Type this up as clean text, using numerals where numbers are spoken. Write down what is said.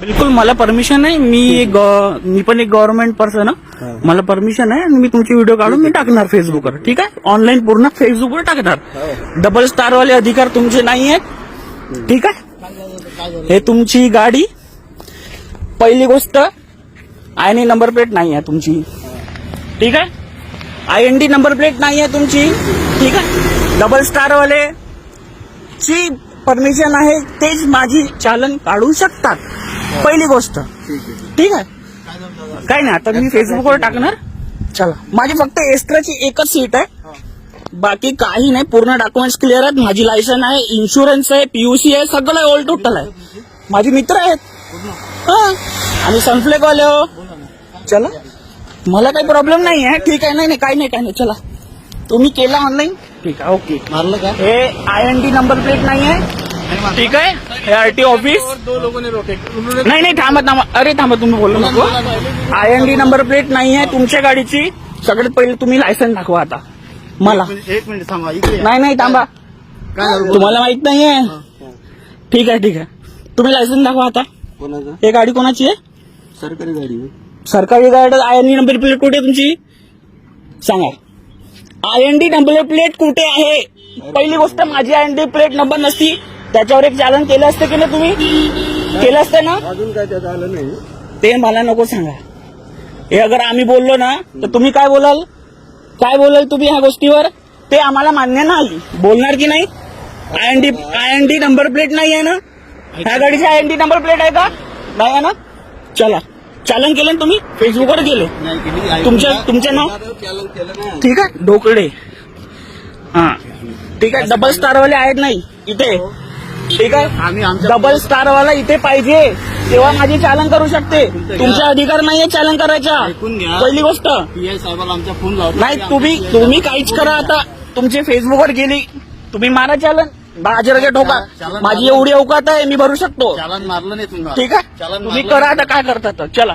बिलकुल मला परमिशन आहे. मी पण एक गव्हर्नमेंट पर्सन आहे. मला परमिशन आहे आणि मी तुमची व्हिडिओ काढून मी टाकणार फेसबुकवर. ठीक आहे, ऑनलाईन पूर्ण फेसबुकवर टाकणार. डबल स्टार वाले अधिकार तुमचे नाही आहेत. ठीक आहे, हे तुमची गाडी. पहिली गोष्ट आयएनडी नंबर प्लेट नाही आहे तुमची. ठीक आहे, आयएनडी नंबर प्लेट नाही आहे तुमची. ठीक आहे, डबल स्टार वाले ची परमिशन आहे तेच माझी चालन काढू शकतात. पहिली गोष्ट. ठीक आहे, काय नाही आता मी फेसबुकवर टाकणार. चला, माझी फक्त एक्स्ट्राची एकच सीट आहे, बाकी काही नाही. पूर्ण डॉक्युमेंट्स क्लिअर आहेत. माझी लायसन आहे, इन्शुरन्स आहे, पीयूसी आहे, सगळं ऑल टोटल आहे. माझे मित्र आहेत आणि सनफ्लेक वाले हो. चला, मला काही प्रॉब्लेम नाही आहे. ठीक आहे, नाही काही नाही. चला, तुम्ही केला ऑनलाईन. ठीक आहे, ओके. मारलं का? हे आयएनडी नंबर प्लेट नाही आहे. ठीक आहे, हे आरटी ऑफिस. दो लोगों ने रोके. नाही थांबा. अरे थांबा, तुम्ही बोलू नको. आयएनडी नंबर प्लेट नाही आहे तुमच्या गाडीची. सगळ्यात पहिले तुम्ही लायसन दाखवा आता मला. एक मिनिट थांबा. इकडे नाही थांबा, काय झालं? तुम्हाला माहित नाहीये. ठीक आहे, तुम्ही लायसन दाखवा आता. कोणाचं? हे गाडी कोणाची आहे? सरकारी गाडी. सरकारी गाडी. आयएनडी नंबर प्लेट कुठे आहे तुमची? सांगा. आयएनडी नंबर प्लेट कुठे आहे? पहिली गोष्ट, माझी आयएनडी प्लेट नंबर नसती त्याच्यावर एक चालन केलं असतं की नाही? तुम्ही केलं असतं ना? अजून काय त्यात आलं नाही. ते मला नको सांगा. हे अगर आम्ही बोललो ना तर तुम्ही काय बोलाल तुम्ही ह्या गोष्टीवर? ते आम्हाला मान्य नाही. बोलणार की नाही? आयएनडी नंबर प्लेट नाही आहे ना ह्या गाडीची? आयएनडी नंबर प्लेट आहे का? नाही आहे ना? चला, चालन केलं ना तुम्ही? फेसबुकवर गेले तुमच्या नाव. ठीक आहे, ढोकळे. हा, ठीक आहे. डबल स्टारवाले आहेत नाही इथे. ठीक आहे, डबल स्टारवाला इथे पाहिजे तेव्हा माझी चालन करू शकते. तुमचा अधिकार नाहीये चालन करायचा. पहिली गोष्ट. पीआय साहेबाला आमचा फोन लावतो. नाही, तुम्ही काहीच करा आता. तुमची फेसबुकवर गेली, तुम्ही मारा चालन. 10,000 ठोका. माझी एवढी अवकात आहे, मी भरू शकतो. चालन मारलं नाही तुम्हाला. ठीक आहे, तुम्ही करा आता काय करता. चला.